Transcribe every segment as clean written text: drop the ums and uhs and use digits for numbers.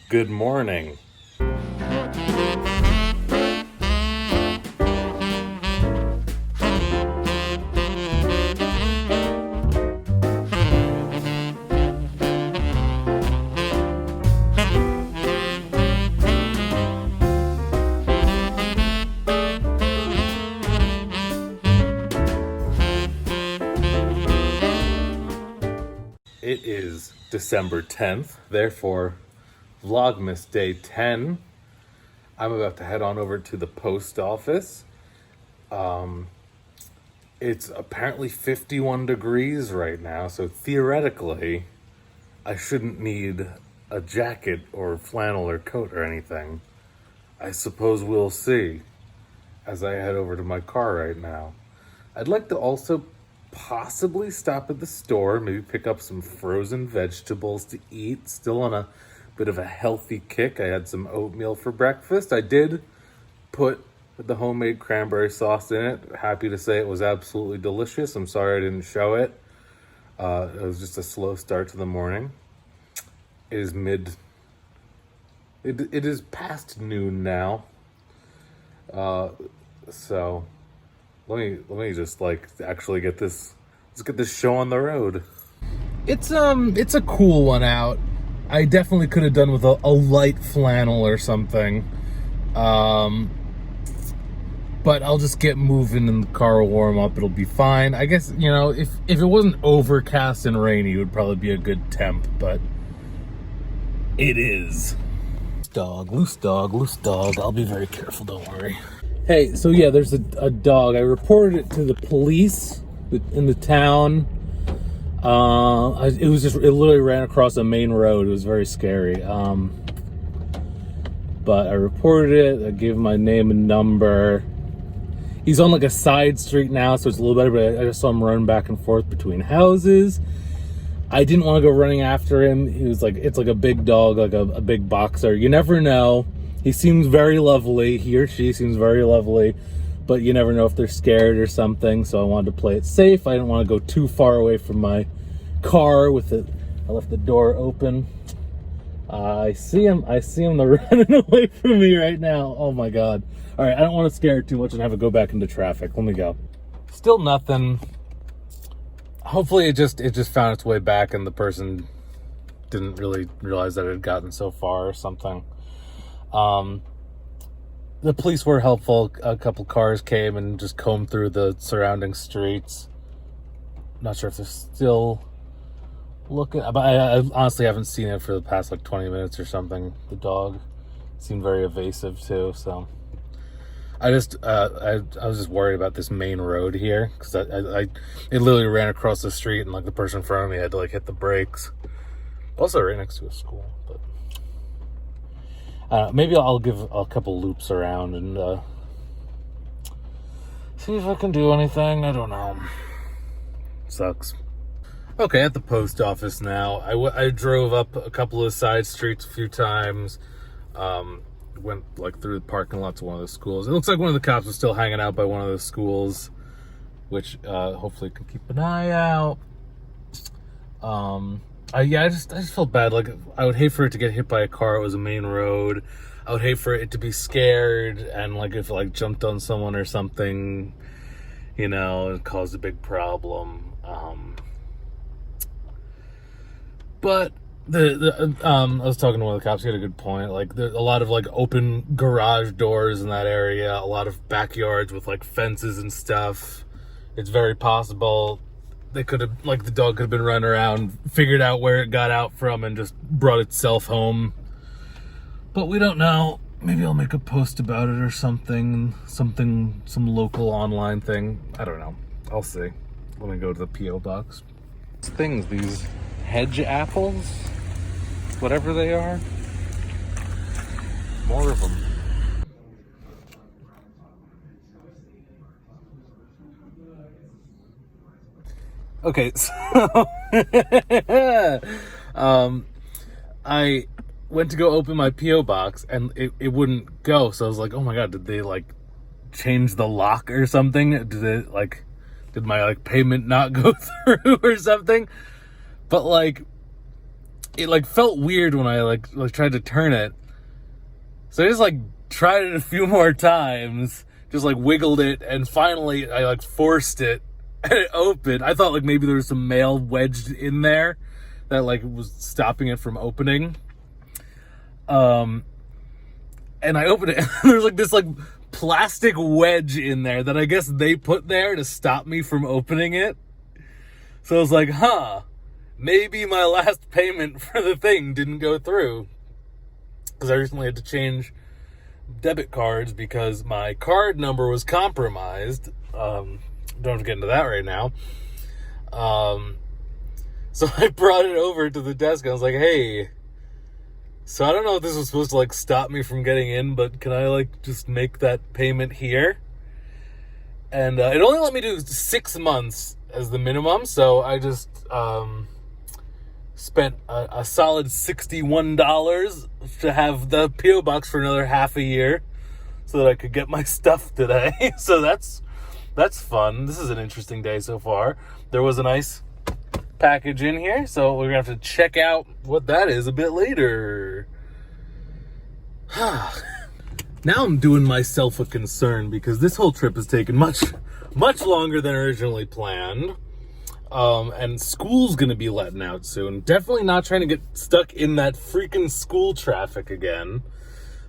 Good morning. It is December 10th, therefore Vlogmas Day 10. I'm about to head on over to the post office. It's apparently 51 degrees right now, so theoretically, I shouldn't need a jacket or flannel or coat or anything. I suppose we'll see as I head over to my car right now. I'd like to also possibly stop at the store, maybe pick up some frozen vegetables to eat. Still on a bit of a healthy kick. I had some oatmeal for breakfast. I did put the homemade cranberry sauce in it. Happy to say it was absolutely delicious. I'm sorry I didn't show it. It was just a slow start to the morning. It is it is past noon now. So let me just actually let's get this show on the road. It's a cool one out. I definitely could have done with a light flannel or something. But I'll just get moving and the car will warm up. It'll be fine. I guess, if it wasn't overcast and rainy, it would probably be a good temp, but it is. Loose dog. I'll be very careful, don't worry. Hey, so yeah, there's a dog. I reported it to the police in the town. It literally ran across a main road. It was very scary. But I reported it. I gave him my name and number. He's on a side street now, so it's a little better, but I just saw him run back and forth between houses. I didn't want to go running after him. He was it's like a big dog, like a big boxer. You never know. He seems very lovely. He or she seems very lovely, but you never know if they're scared or something. So I wanted to play it safe. I didn't want to go too far away from my car with it. I left the door open. I see him. They're running away from me right now. Oh my God. All right. I don't want to scare it too much and have it go back into traffic. Let me go. Still nothing. Hopefully it just found its way back and the person didn't really realize that it had gotten so far or something. The police were helpful. A couple cars came and just combed through the surrounding streets. Not sure if they're still looking, but I honestly haven't seen it for the past 20 minutes or something. The dog seemed very evasive too, so I was just worried about this main road here because it literally ran across the street and the person in front of me had to hit the brakes. Also right next to a school, but maybe I'll give a couple loops around and see if I can do anything. I don't know. Sucks. Okay, at the post office now. I drove up a couple of side streets a few times. Went through the parking lots of one of the schools. It looks like one of the cops was still hanging out by one of the schools, which hopefully can keep an eye out. I just felt bad. I would hate for it to get hit by a car. It was a main road. I would hate for it to be scared and if it jumped on someone or something, it caused a big problem. But I was talking to one of the cops. He had a good point. There's a lot of open garage doors in that area. A lot of backyards with fences and stuff. It's very possible they could have the dog could have been running around, figured out where it got out from, and just brought itself home. But we don't know. Maybe I'll make a post about it or something. Some local online thing. I don't know. I'll see. Let me go to the P.O. box. These hedge apples, whatever they are. More of them. Okay, so I went to go open my P.O. box and it wouldn't go. So I was like, oh my God, did they change the lock or something? Did my payment not go through or something? But it like felt weird when I like tried to turn it. So I just like tried it a few more times, just like wiggled it, and finally I like forced it and it opened. I thought like maybe there was some mail wedged in there that like was stopping it from opening. And I opened it and there's like this like plastic wedge in there that I guess they put there to stop me from opening it. So I was like, maybe my last payment for the thing didn't go through. Because I recently had to change debit cards because my card number was compromised. Don't have to get into that right now. So I brought it over to the desk. I was like, hey, so I don't know if this was supposed to like stop me from getting in, but can I like just make that payment here? And it only let me do 6 months as the minimum. So I just spent a solid $61 to have the P.O. box for another half a year so that I could get my stuff today. So that's fun. This is an interesting day so far. There was a nice package in here, so we're gonna have to check out what that is a bit later. Now I'm doing myself a concern because this whole trip has taken much longer than originally planned. And school's gonna be letting out soon. Definitely not trying to get stuck in that freaking school traffic again.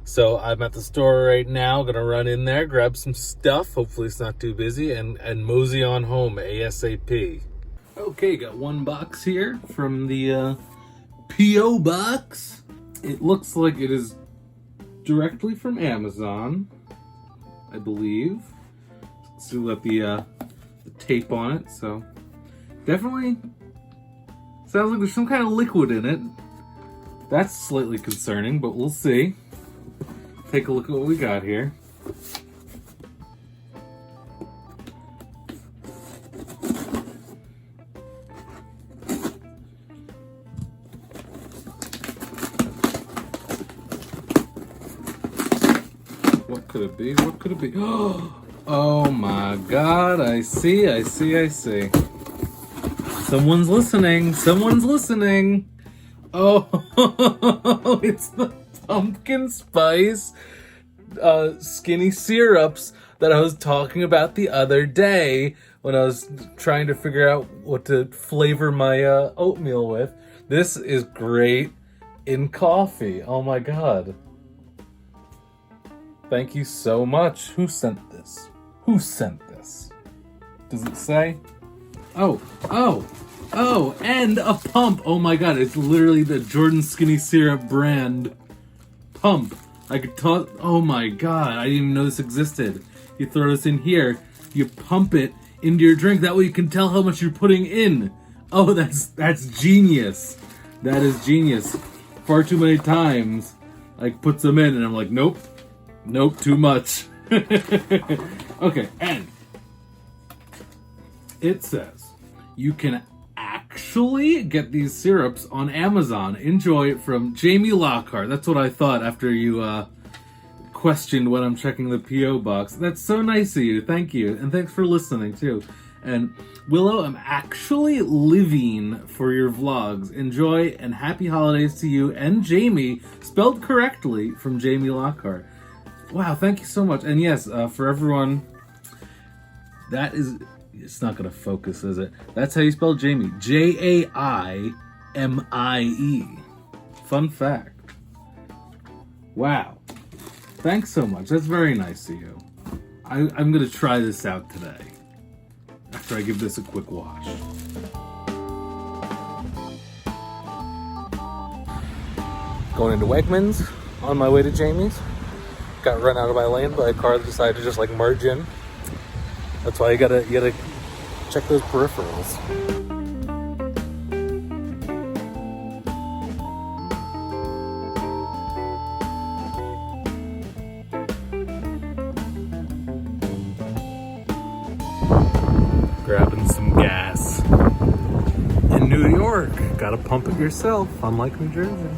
So I'm at the store right now, gonna run in there, grab some stuff, hopefully it's not too busy, and mosey on home ASAP. Okay, got one box here from the P.O. box. It looks like it is directly from Amazon, I believe. Still got the tape on it, so definitely sounds like there's some kind of liquid in it. That's slightly concerning, but we'll see. Take a look at what we got here. What could it be? What could it be? Oh my God, I see. Someone's listening. Oh, it's the pumpkin spice skinny syrups that I was talking about the other day when I was trying to figure out what to flavor my oatmeal with. This is great in coffee. Oh my God. Thank you so much. Who sent this? Does it say? Oh, and a pump. Oh my God, it's literally the Jordan Skinny Syrup brand pump. I could talk. Oh my God, I didn't even know this existed. You throw this in here, you pump it into your drink. That way you can tell how much you're putting in. Oh, that's genius. That is genius. Far too many times, I put some in and I'm like, nope, too much. Okay, and it says you can actually get these syrups on Amazon. Enjoy from Jamie Lockhart. That's what I thought after you questioned when I'm checking the P.O. box. That's so nice of you. Thank you. And thanks for listening too. And WiLLo, I'm actually living for your vlogs. Enjoy and happy holidays to you and Jamie, spelled correctly, from Jamie Lockhart. Wow, thank you so much. And yes, for everyone, that is... It's not going to focus, is it? That's how you spell Jamie. Jaimie. Fun fact. Wow. Thanks so much. That's very nice of you. I'm going to try this out today after I give this a quick wash. Going into Wegmans on my way to Jamie's. Got run out of my lane by a car that decided to just like merge in. That's why you gotta check those peripherals. Grabbing some gas. In New York, gotta pump it yourself, unlike New Jersey.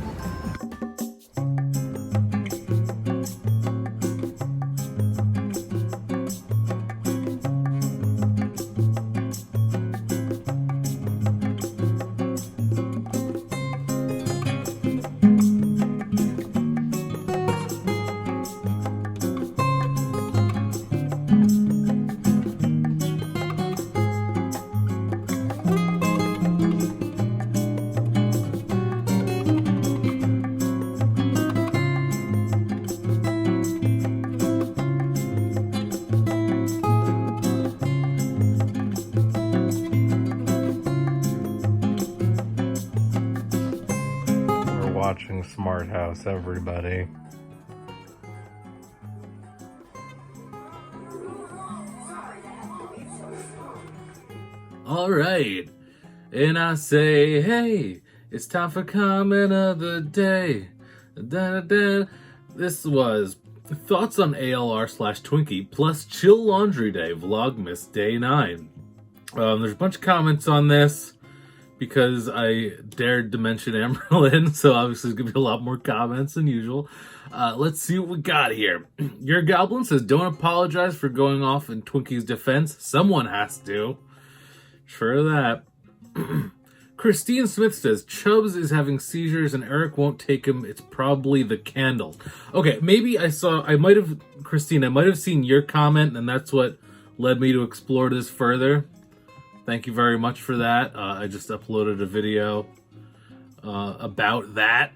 house, everybody. All right. And I say, hey, it's time for comment of the day. Da-da-da. This was thoughts on ALR/Twinkie plus chill laundry day, Vlogmas day 9. There's a bunch of comments on this because I dared to mention Amberlynn, so obviously there's going to be a lot more comments than usual. Let's see what we got here. Your Goblin says, don't apologize for going off in Twinkie's defense. Someone has to. Sure that. Christine Smith says, Chubbs is having seizures and Eric won't take him. It's probably the candle. Okay, maybe Christine, I might have seen your comment and that's what led me to explore this further. Thank you very much for that. I just uploaded a video about that.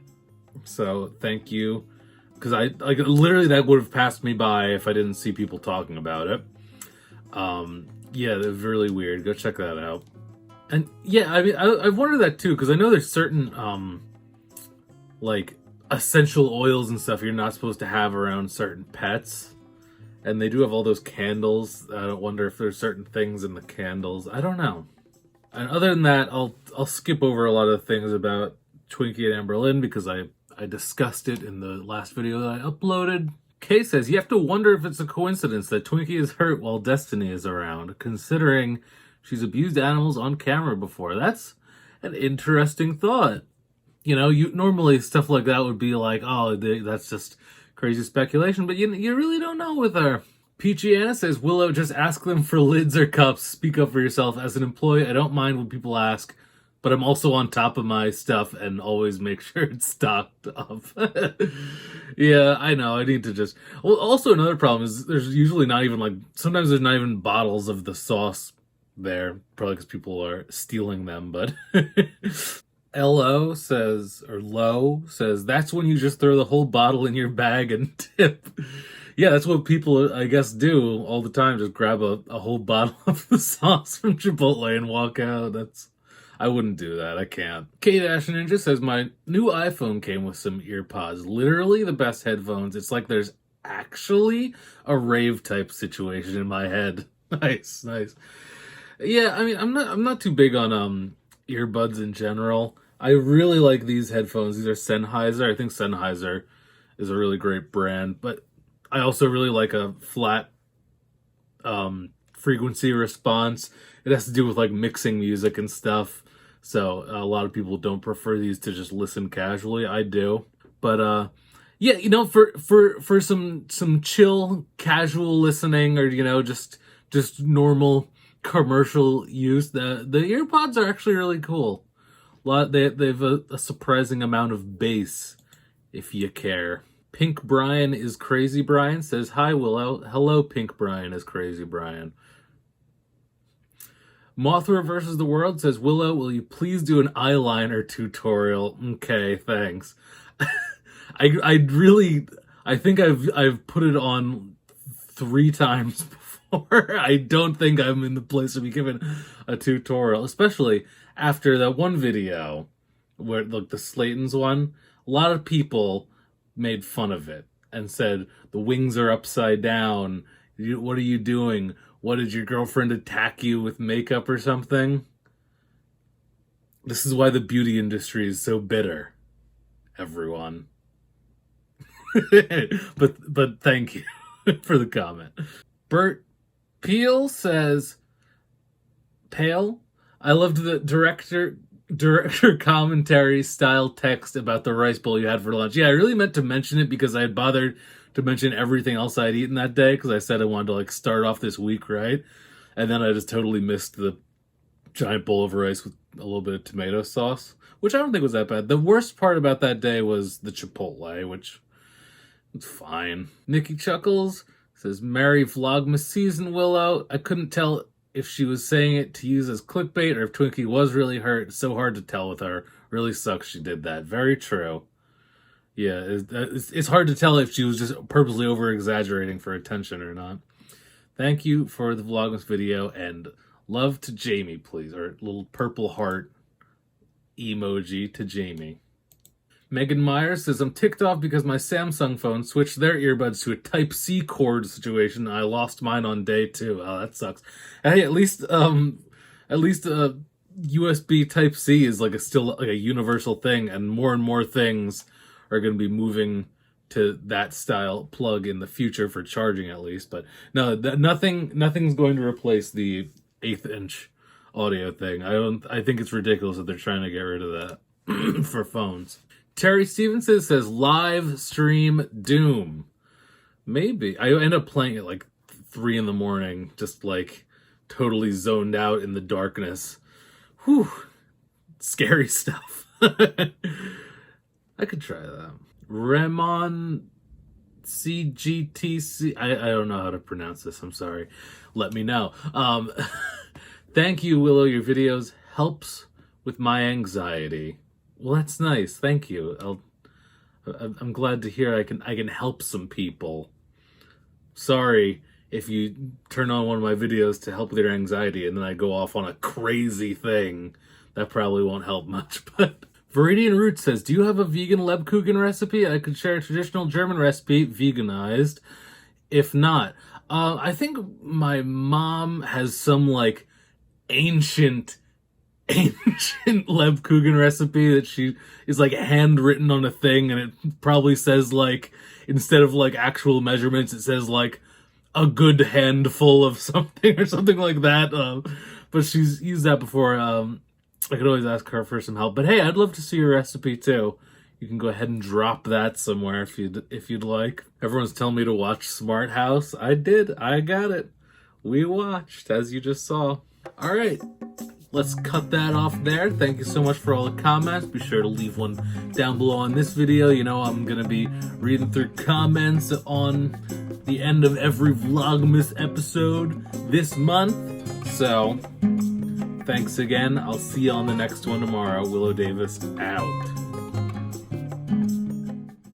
So thank you. Because literally that would have passed me by if I didn't see people talking about it. Yeah, that was really weird. Go check that out. And yeah, I mean, I've wondered that too, because I know there's certain, like, essential oils and stuff you're not supposed to have around certain pets. And they do have all those candles. I don't wonder if there's certain things in the candles. I don't know. And other than that, I'll skip over a lot of things about Twinkie and Amberlynn because I discussed it in the last video that I uploaded. Kay says, you have to wonder if it's a coincidence that Twinkie is hurt while Destiny is around, considering she's abused animals on camera before. That's an interesting thought. You know, normally stuff like that would be like, oh, that's just crazy speculation, but you really don't know with her. Peachy Anna says, WiLLo, just ask them for lids or cups. Speak up for yourself. As an employee, I don't mind when people ask, but I'm also on top of my stuff and always make sure it's stocked up. Yeah, I know. I need to just... Well, also another problem is there's usually not even sometimes there's not even bottles of the sauce there, probably because people are stealing them, but Lo says, that's when you just throw the whole bottle in your bag and tip. Yeah, that's what people, I guess, do all the time, just grab a whole bottle of the sauce from Chipotle and walk out. I wouldn't do that. I can't. Kate Ash Ninja says, my new iPhone came with some ear pods. Literally the best headphones. It's like there's actually a rave type situation in my head. Nice. Yeah, I mean, I'm not too big on earbuds in general. I really like these headphones. These are Sennheiser. I think Sennheiser is a really great brand, but I also really like a flat frequency response. It has to do with like mixing music and stuff. So a lot of people don't prefer these to just listen casually. I do. But yeah, you know, for some chill casual listening, or you know, just normal commercial use, the earpods are actually really cool. They've a surprising amount of bass if you care. Pink Brian is Crazy Brian says, hi WiLLo. Hello, Pink Brian is Crazy Brian. Mothra versus the World says, WiLLo, will you please do an eyeliner tutorial? Okay, thanks. I think I've put it on 3 times before. I don't think I'm in the place to be given a tutorial, especially after that one video where, look, the Slayton's one, a lot of people made fun of it and said, the wings are upside down. What are you doing? What, did your girlfriend attack you with makeup or something? This is why the beauty industry is so bitter, everyone. but thank you for the comment. Bert Peel says, Pale, I loved the director commentary style text about the rice bowl you had for lunch. Yeah, I really meant to mention it because I had bothered to mention everything else I'd eaten that day because I said I wanted to like start off this week right, and then I just totally missed the giant bowl of rice with a little bit of tomato sauce, which I don't think was that bad. The worst part about that day was the Chipotle, which was fine. Nikki Chuckles says, Merry Vlogmas season, WiLLo. I couldn't tell if she was saying it to use as clickbait or if Twinkie was really hurt. It's so hard to tell with her. Really sucks she did that. Very true. Yeah, it's hard to tell if she was just purposely over-exaggerating for attention or not. Thank you for the Vlogmas video, and love to Jamie, please. Or little purple heart emoji to Jamie. Megan Myers says, I'm ticked off because my Samsung phone switched their earbuds to a Type-C cord situation. I lost mine on day 2. Oh, that sucks. Hey, at least USB Type-C is still like a universal thing, and more things are going to be moving to that style plug in the future for charging, at least. But no, nothing's going to replace the 1/8 inch audio thing. I think it's ridiculous that they're trying to get rid of that for phones. Terry Stevenson says live stream Doom. Maybe. I end up playing it 3 in the morning, just totally zoned out in the darkness. Whew. Scary stuff. I could try that. Remon CGTC. I don't know how to pronounce this. I'm sorry. Let me know. Thank you, WiLLo. Your videos helps with my anxiety. Well, that's nice. Thank you. I'm glad to hear I can help some people. Sorry if you turn on one of my videos to help with your anxiety and then I go off on a crazy thing. That probably won't help much, but... Viridian Root says, do you have a vegan Lebkuchen recipe? I could share a traditional German recipe, veganized. If not, I think my mom has some, ancient Lebkuchen recipe that she is, handwritten on a thing, and it probably says, instead of, actual measurements, it says, a good handful of something or something like that. But she's used that before. I could always ask her for some help. But hey, I'd love to see your recipe too. You can go ahead and drop that somewhere if you'd like. Everyone's telling me to watch Smart House. I did. I got it. We watched, as you just saw. All right. Let's cut that off there. Thank you so much for all the comments. Be sure to leave one down below on this video. You know I'm going to be reading through comments on the end of every Vlogmas episode this month. So... thanks again. I'll see you on the next one tomorrow. WiLLo Davis out.